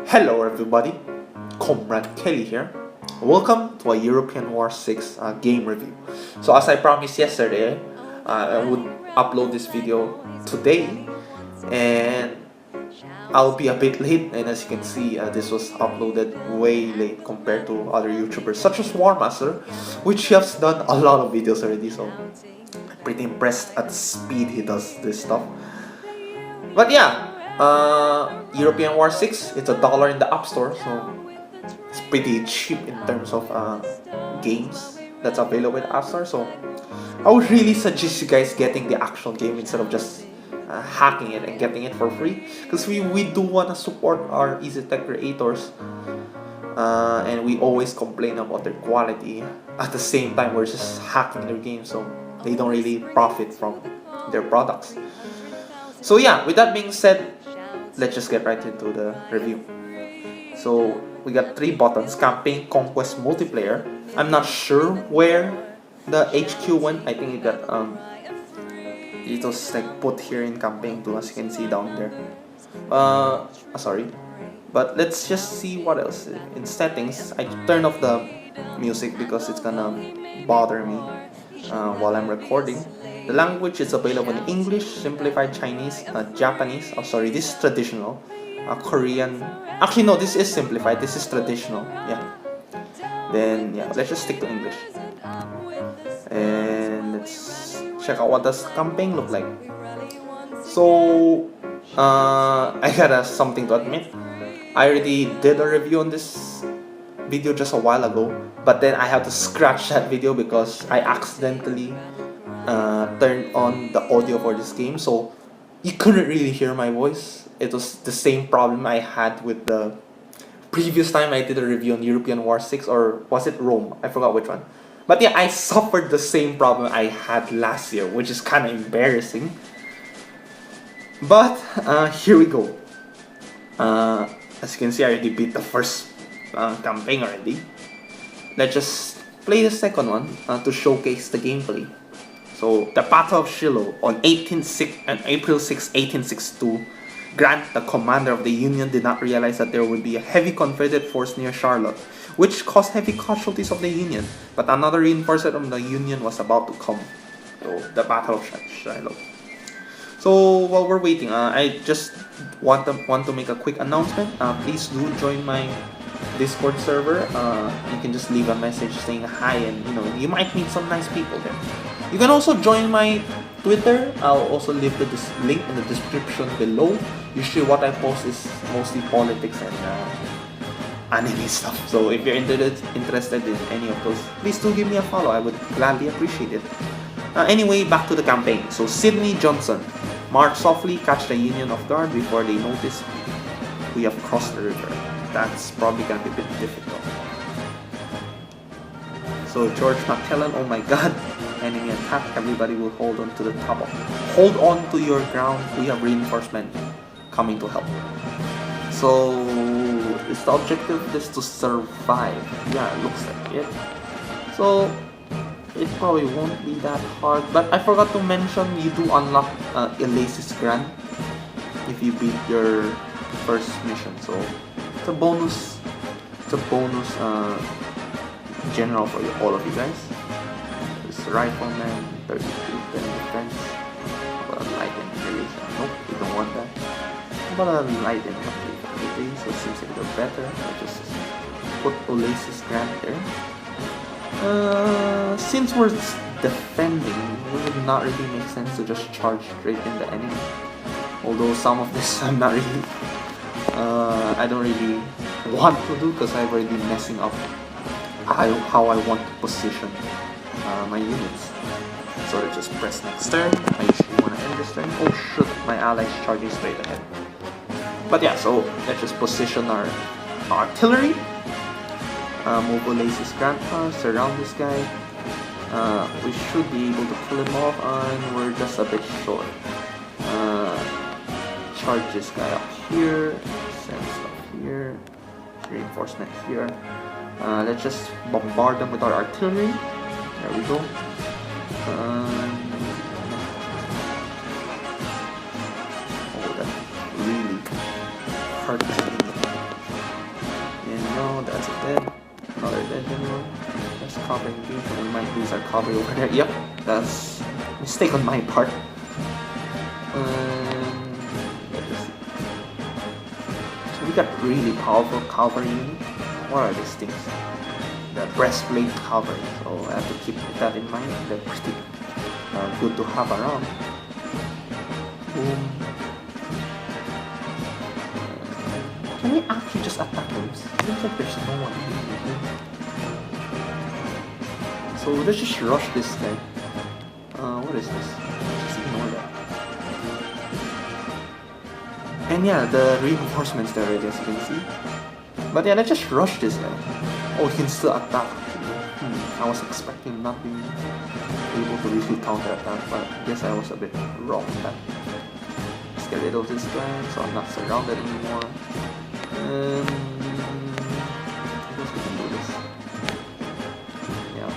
Hello everybody, Comrade Kelly here. Welcome to a European War 6 game review. So as I promised yesterday, I would upload this video today, and I'll be a bit late, and as you can see, this was uploaded way late compared to other YouTubers such as Warmaster, which has done a lot of videos already, so I'm pretty impressed at the speed he does this stuff. But yeah, European War 6, it's $1 in the App Store, so it's pretty cheap in terms of games that's available in App Store. So I would really suggest you guys getting the actual game instead of just hacking it and getting it for free, because we do want to support our easy tech creators, and we always complain about their quality. At the same time, we're just hacking their games, so they don't really profit from their products. So yeah, with that being said, let's just get right into the review. So we got 3 buttons: campaign, conquest, multiplayer. I'm not sure where the HQ went. I think it got it was like put here in campaign too, as you can see down there. Sorry, but let's just see what else. In settings, I turn off the music because it's gonna bother me while I'm recording. The language is available in English, simplified Chinese, Japanese. Oh, sorry, this is traditional. Korean. Actually, no, this is simplified. This is traditional. Yeah. Then yeah, let's just stick to English. And let's check out what does campaign look like. So I got something to admit. I already did a review on this video just a while ago, but then I had to scratch that video because I accidentally turned on the audio for this game, so you couldn't really hear my voice. It was the same problem I had with the previous time I did a review on European War 6, or was it Rome? I forgot which one. But yeah, I suffered the same problem I had last year, which is kind of embarrassing. But here we go. As you can see, I already beat the first campaign already. Let's just play the second one to showcase the gameplay. So, the Battle of Shiloh on April 6, 1862, Grant, the commander of the Union, did not realize that there would be a heavy Confederate force near Charlotte, which caused heavy casualties of the Union. But another reinforcement of the Union was about to come. So, the Battle of Shiloh. So, while we're waiting, I just want to make a quick announcement. Please do join my Discord server. You can just leave a message saying hi, and you might meet some nice people there. You can also join my Twitter. I'll also leave the link in the description below. Usually what I post is mostly politics and anime stuff. So if you're interested in any of those, please do give me a follow. I would gladly appreciate it. Anyway, back to the campaign. So Sidney Johnson, march softly, catch the Union off guard before they notice we have crossed the river. That's probably gonna be a bit difficult. So George McKellen, oh my god. Enemy attack, everybody will hold on to the top of. Hold on to your ground, we have reinforcement coming to help. So, is the objective is to survive? Yeah, it looks like it. So, it probably won't be that hard, but I forgot to mention, you do unlock Elasis Grant if you beat your first mission. So, it's a bonus general for all of you guys. Rifleman, 32, 10 defense. How about a light infantry? Nope, we don't want that. How about a light infantry? So it seems like they're better. I'll just put Elasis Grant there. Since we're defending, it would not really make sense to just charge straight in the enemy. Although some of this I'm not really, I don't really want to do, because I've already been messing up how I want to position my units. So let's just press next turn. I usually want to end this turn. Oh shoot, my allies charging straight ahead. But yeah, so let's just position our artillery. Move Elasis Grant, surround this guy. We should be able to kill him off, and we're just a bit short. Charge this guy up here. Send stuff here. Reinforcement here. Let's just bombard them with our artillery. There we go. cavalry over there. Yep, that's a mistake on my part. So we got really powerful cavalry unit. What are these things? The breastplate cavalry. So I have to keep that in mind. They're pretty good to have around. Boom. Can we actually just attack him? Seems like there's no one here. So let's just rush this guy. What is this? Just ignore that. And yeah, the reinforcements there already, as you can see. But yeah, let's just rush this guy. Oh, he can still attack. I was expecting not being able to really counter attack, but I guess I was a bit wrong in that. Let's get rid of this guy so I'm not surrounded anymore. I guess we can do this. Yeah.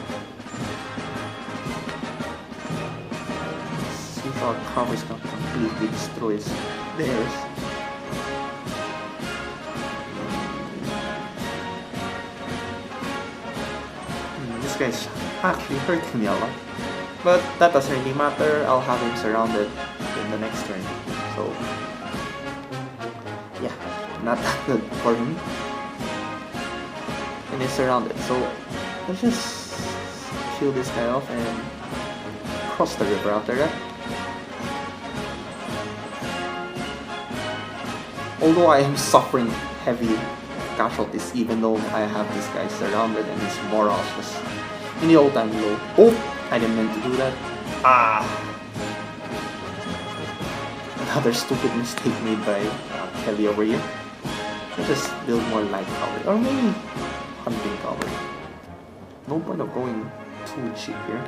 Let's see if our cover is gonna completely destroy theirs. This guy's actually hurting me a lot. But that doesn't really matter, I'll have him surrounded in the next turn. So yeah, not that good for me. And he's surrounded, so let's just kill this guy off and cross the river after that. Although I am suffering heavy casualties even though I have this guy surrounded and his morale just in the all-time low. Oh! I didn't mean to do that. Ah! Another stupid mistake made by Kelly over here. Let's just build more light cavalry, or maybe hunting cavalry. No point of going too cheap here.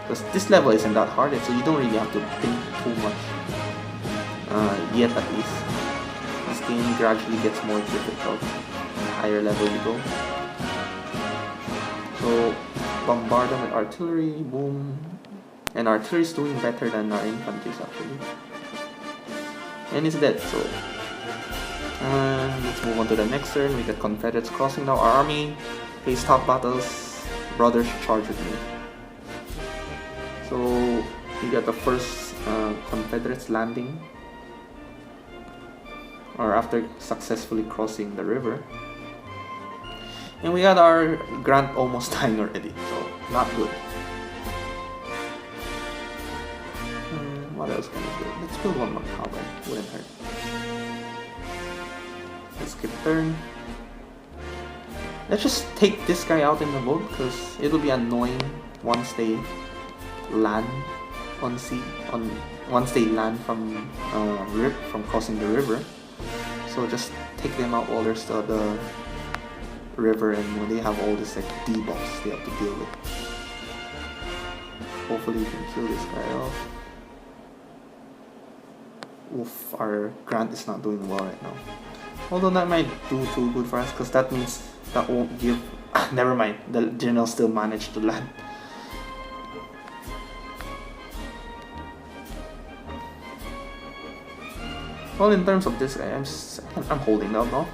Because this level isn't that hard, so you don't really have to think too much. Yet at least. This game gradually gets more difficult the higher level you go. So bombard them with artillery, boom. And artillery is doing better than our infantry actually. And it's dead, so let's move on to the next turn. We got Confederates crossing now. Our army face top battles. Brothers charge with me. So we got the first Confederates landing, or after successfully crossing the river. And we got our Grant almost dying already, so not good. What else can we do? Let's build one more cavalry, wouldn't hurt. Let's skip turn. Let's just take this guy out in the boat, because it'll be annoying once they land once they land from crossing the river. So just take them out while they're still at the river, and when they have all this like debuffs they have to deal with. Hopefully we can kill this guy off. Oof, our Grant is not doing well right now. Although that might do too good for us, because that means that won't give... never mind, the general still managed to land. Well, in terms of this guy, I'm holding out now.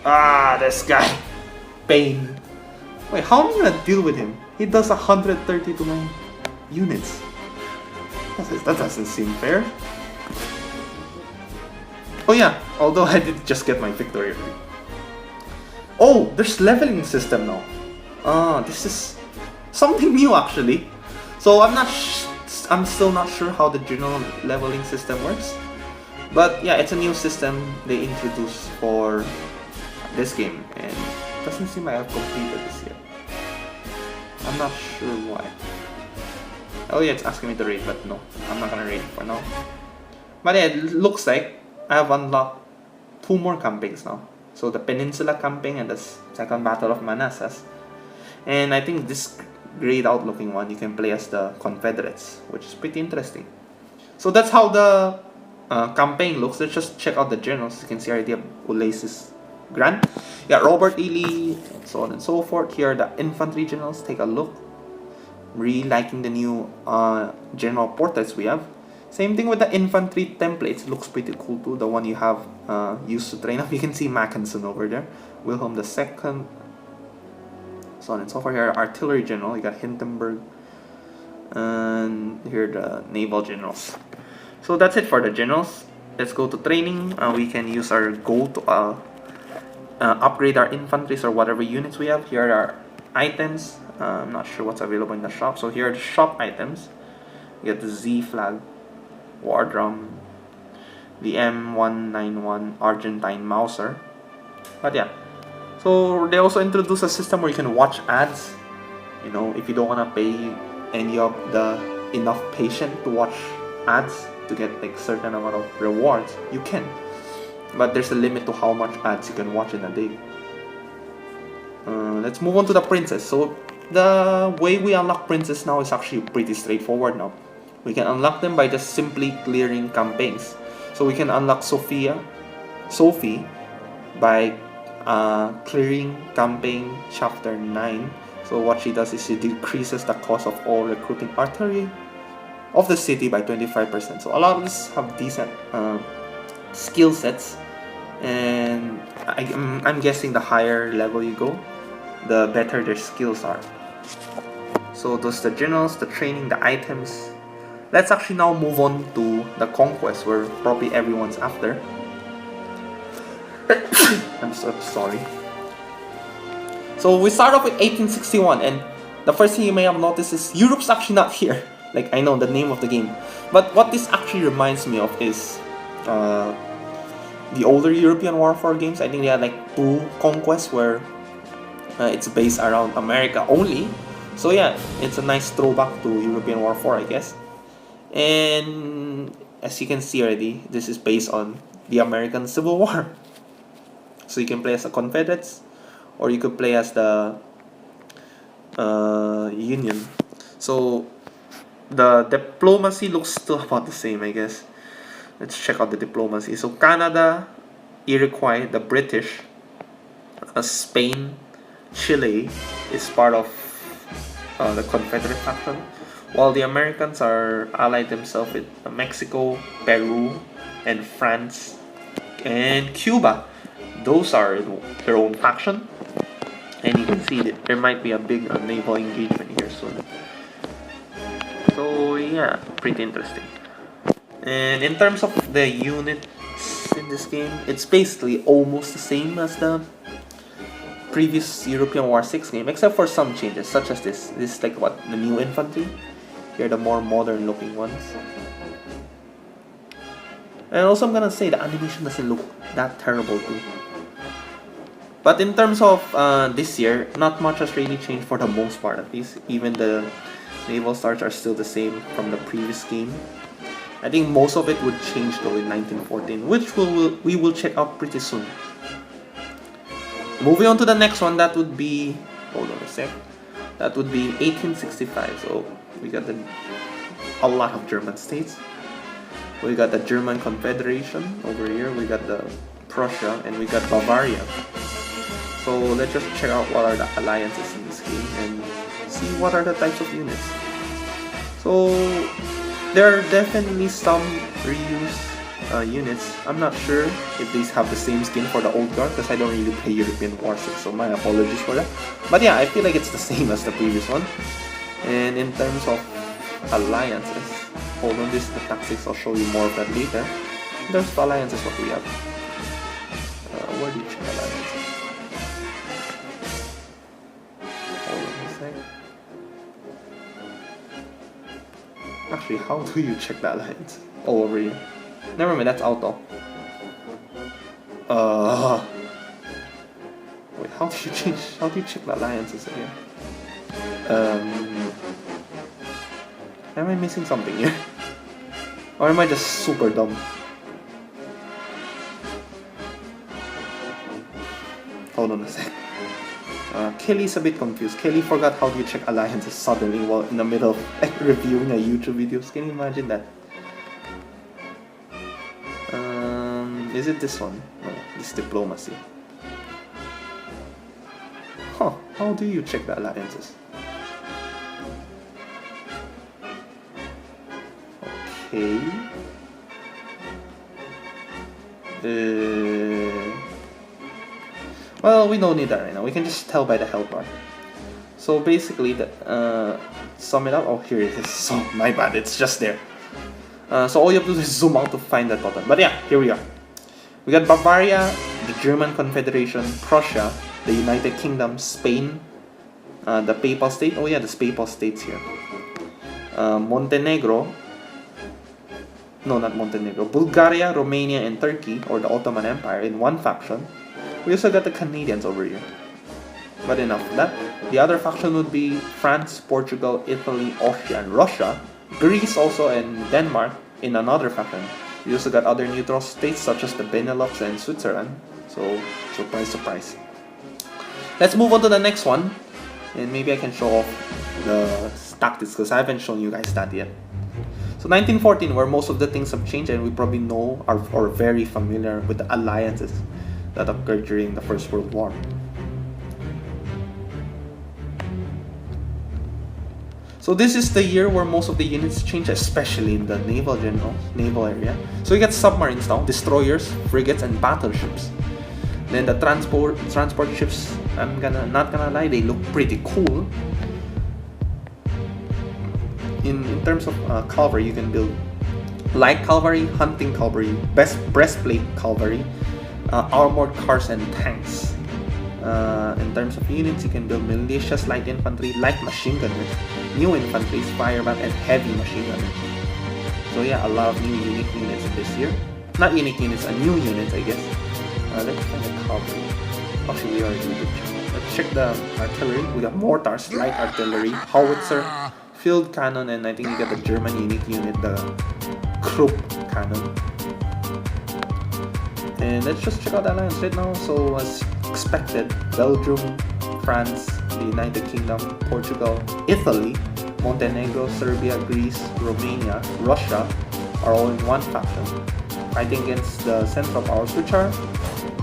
Ah, this guy! Pain. Wait, how am I gonna deal with him? He does 130 to my units. That doesn't seem fair. Oh yeah, although I did just get my victory. Oh, there's leveling system now. This is something new actually. So I'm still not sure how the general leveling system works. But yeah, it's a new system they introduced for this game, and it doesn't seem like I've completed this yet. I'm not sure why. Oh yeah, it's asking me to raid, but no, I'm not gonna raid for now. But yeah, it looks like I have unlocked 2 more campaigns now. So the Peninsula campaign and the Second Battle of Manassas. And I think this grayed out looking one you can play as the Confederates, which is pretty interesting. So that's how the campaign looks. Let's just check out the generals. You can see already have Ulysses Grant. Yeah, Robert E. Lee, and so on and so forth. Here are the infantry generals. Take a look. Really liking the new general portraits we have. Same thing with the infantry templates. Looks pretty cool too. The one you have used to train up. You can see Mackinson over there. Wilhelm II, so on and so forth. Here, artillery general, you got Hindenburg, and here the naval generals. So that's it for the generals. Let's go to training. We can use our gold to upgrade our infantries or whatever units we have. Here are our items. I'm not sure what's available in the shop. So here are the shop items. You get the Z flag, war drum, the M191 Argentine Mauser. But yeah, so they also introduce a system where you can watch ads. You know, if you don't want to pay any of the enough patience to watch ads to get like certain amount of rewards, you can. But there's a limit to how much ads you can watch in a day. Let's move on to the princess. So the way we unlock princess now is actually pretty straightforward now. We can unlock them by just simply clearing campaigns. So we can unlock Sophie by clearing campaign chapter 9. So what she does is she decreases the cost of all recruiting artillery of the city by 25%. So a lot of these have decent skill sets, and I'm guessing the higher level you go, the better their skills are. So those the generals, the training, the items. Let's actually now move on to the conquest, where probably everyone's after. I'm so sorry. So we start off with 1861, and the first thing you may have noticed is Europe's actually not here. Like, I know the name of the game, but what this actually reminds me of is the older European Warfare games. I think they had like 2 conquests where it's based around America only. So yeah, it's a nice throwback to European Warfare, I guess. And as you can see already, this is based on the American Civil War. So you can play as the Confederates, or you could play as the Union. So the diplomacy looks still about the same, I guess. Let's check out the diplomacy. So Canada, Iroquois, the British, Spain, Chile is part of the Confederate faction, while the Americans are allied themselves with Mexico, Peru, and France, and Cuba. Those are their own faction, and you can see that there might be a big naval engagement here soon. So yeah, pretty interesting. And in terms of the units in this game, it's basically almost the same as the previous European War 6 game, except for some changes, such as this. This is like what, the new infantry. Here are the more modern looking ones. And also I'm gonna say the animation doesn't look that terrible too. But in terms of this year, not much has really changed for the most part, at least. Even the naval stars are still the same from the previous game. I think most of it would change though in 1914, which we will check out pretty soon. Moving on to the next one, that would be, hold on a sec, that would be 1865. So we got a lot of German states. We got the German Confederation over here, we got the Prussia, and we got Bavaria. So let's just check out what are the alliances in this game and see what are the types of units. So there are definitely some reuse units. I'm not sure if these have the same skin for the old guard, because I don't really play European War 6, so my apologies for that. But yeah, I feel like it's the same as the previous one. And in terms of alliances, hold on, this is the tactics, I'll show you more of that later. In terms of alliances, what we have. Where do you check alliances? Hold on a sec. Actually, how do you check the alliance? Oh, over here. Never mind, that's auto. Wait, how do you check the alliances again? Am I missing something here? Or am I just super dumb? Hold on a sec. Kelly's a bit confused. Kelly forgot how do you check alliances suddenly while in the middle of reviewing a YouTube video. Can you imagine that? Is it this one? No, this diplomacy. Huh, how do you check the alliances? Okay. Well, we don't need that right now. We can just tell by the health bar. So basically, sum it up. Oh, here it is. So, my bad. It's just there. So all you have to do is zoom out to find that button. But yeah, here we are. We got Bavaria, the German Confederation, Prussia, the United Kingdom, Spain, the Papal State. Oh yeah, the Papal States here. Montenegro. No, not Montenegro. Bulgaria, Romania, and Turkey, or the Ottoman Empire, in one faction. We also got the Canadians over here. But enough of that. The other faction would be France, Portugal, Italy, Austria, and Russia. Greece also, and Denmark in another faction. We also got other neutral states such as the Benelux and Switzerland. So, surprise, surprise. Let's move on to the next one. And maybe I can show off the tactics because I haven't shown you guys that yet. So 1914, where most of the things have changed and we probably know or very familiar with the alliances that occurred during the First World War. So this is the year where most of the units change, especially in the naval area. So you get submarines now, destroyers, frigates, and battleships. Then the transport ships, not gonna lie, they look pretty cool. In terms of cavalry, you can build light cavalry, hunting cavalry, breastplate cavalry, armored cars, and tanks. In terms of units, you can build militias, light infantry, light machine gunners, new infantry, firebat, and heavy machine gunners. So yeah, a lot of new unique units this year. Not unique units, new units, I guess. Let's find the cavalry. Actually, we already did. Let's check the artillery. We got mortars, light artillery, howitzer, field cannon, and I think you got the German unique unit, the Krupp cannon. And let's just check out the alliance right now. So as expected, Belgium, France, the United Kingdom, Portugal, Italy, Montenegro, Serbia, Greece, Romania, Russia are all in one faction, fighting against the Central Powers, which are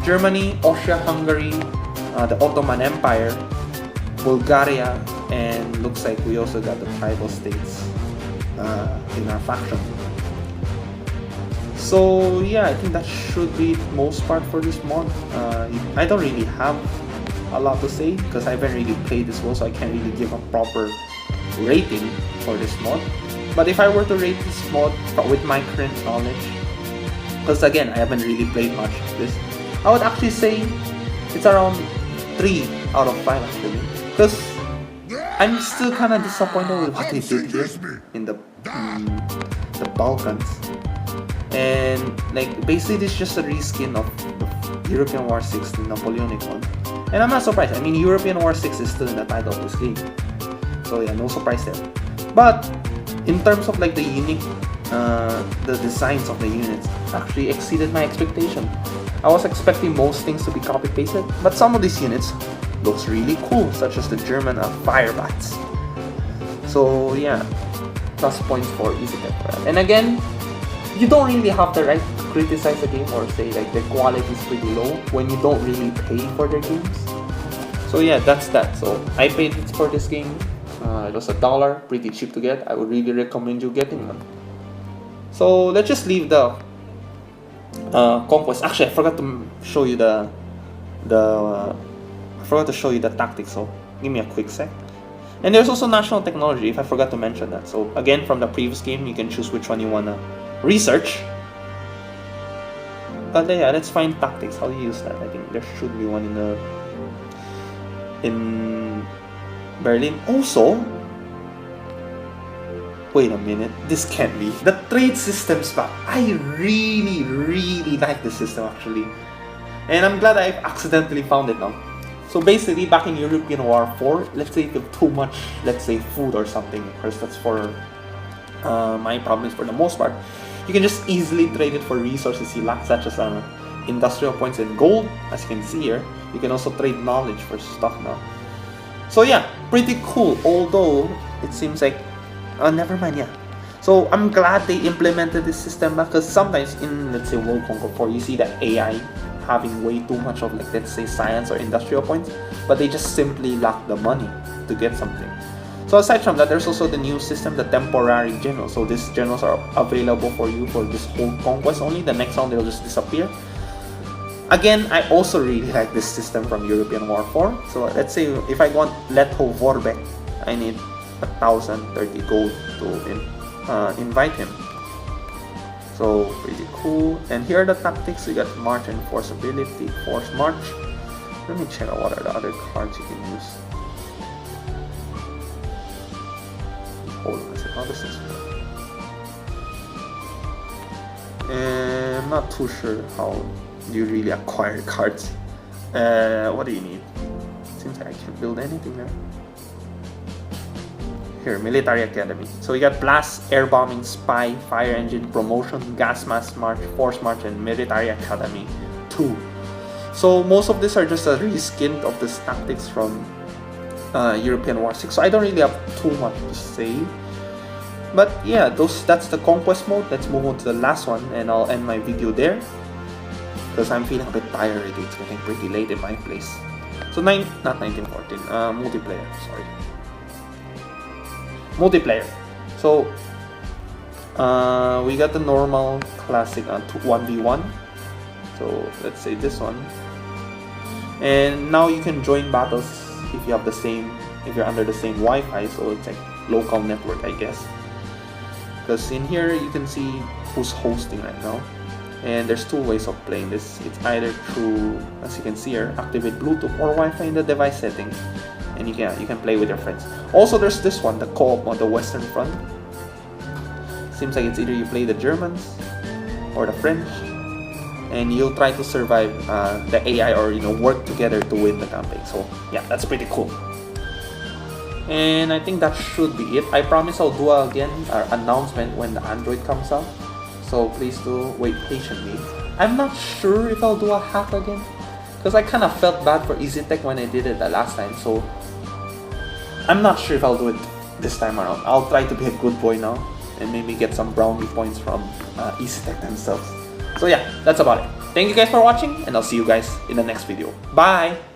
Germany, Austria-Hungary, the Ottoman Empire, Bulgaria, and looks like we also got the tribal states in our faction. So yeah, I think that should be most part for this mod. I don't really have a lot to say because I haven't really played this mod, so I can't really give a proper rating for this mod. But if I were to rate this mod with my current knowledge, because again, I haven't really played much of this, I would actually say it's around 3 out of 5 actually. Because I'm still kind of disappointed with what they did here in the Balkans. And like basically this is just a reskin of the European War 6, the Napoleonic one. And I'm not surprised. I mean, European War 6 is still in the title of this game. So yeah, no surprise there. But in terms of like the unique, the designs of the units actually exceeded my expectation. I was expecting most things to be copy-pasted, but some of these units looks really cool, such as the German Firebats. So yeah, plus points for easy for that. And again, you don't really have the right to criticize the game or say like the quality is pretty low when you don't really pay for their games. So yeah, that's that. So I paid for this game. It was $1, pretty cheap to get. I would really recommend you getting one. So let's just leave the Conquest. Actually, I forgot to show you the tactics. So give me a quick sec. And there's also national technology, if I forgot to mention that. So again, from the previous game, you can choose which one you wanna research. But yeah, let's find tactics. How do you use that? I think there should be one in Berlin. Also, wait a minute, this can't be. The trade system's back. I really like the system actually. And I'm glad I accidentally found it now. So basically, back in European War 4, let's say if you have too much, let's say food or something, of course that's for my problems for the most part, you can just easily trade it for resources you lack, such as industrial points and gold, as you can see here. You can also trade knowledge for stuff now. So yeah, pretty cool, although it seems like, never mind, yeah. So I'm glad they implemented this system because sometimes in, let's say, World Conquer 4, you see that AI having way too much of like, let's say, science or industrial points, but they just simply lack the money to get something. So aside from that, there's also the new system, the temporary generals. So these generals are available for you for this whole conquest only. The next round they'll just disappear. Again, I also really like this system from European War 4. So let's say if I want Letho Vorbeck, I need 1,030 gold to invite him. So pretty cool. And here are the tactics. We got March and Force ability, Force March. Let me check out what are the other cards you can use. Hold on a second, how does this work? And I'm not too sure how you really acquire cards. What do you need? Seems like I can't build anything there. Here, Military Academy. So we got Blast, Air Bombing, Spy, Fire Engine, Promotion, Gas Mask March, Force March, and Military Academy 2. So most of these are just a reskin of the tactics from European War 6. So I don't really have too much to say. But yeah, that's the Conquest mode. Let's move on to the last one and I'll end my video there. Because I'm feeling a bit tired already. It's getting pretty late in my place. So not 1914, multiplayer, sorry. Multiplayer. So we got the normal classic 1v1. So let's say this one. And now you can join battles if you have the same, if you're under the same Wi-Fi. So it's like local network, I guess. Because in here you can see who's hosting right now. And there's two ways of playing this. It's either through, as you can see here, activate Bluetooth or Wi-Fi in the device settings. And you can play with your friends. Also, there's this one, the co-op on the Western Front. Seems like it's either you play the Germans or the French, and you'll try to survive the AI or work together to win the campaign. So yeah, that's pretty cool. And I think that should be it. I promise I'll do again our announcement when the Android comes out. So please do wait patiently. I'm not sure if I'll do a hack again, because I kind of felt bad for EasyTech when I did it the last time. So I'm not sure if I'll do it this time around. I'll try to be a good boy now and maybe get some brownie points from EasyTech themselves. So yeah, that's about it. Thank you guys for watching, and I'll see you guys in the next video. Bye!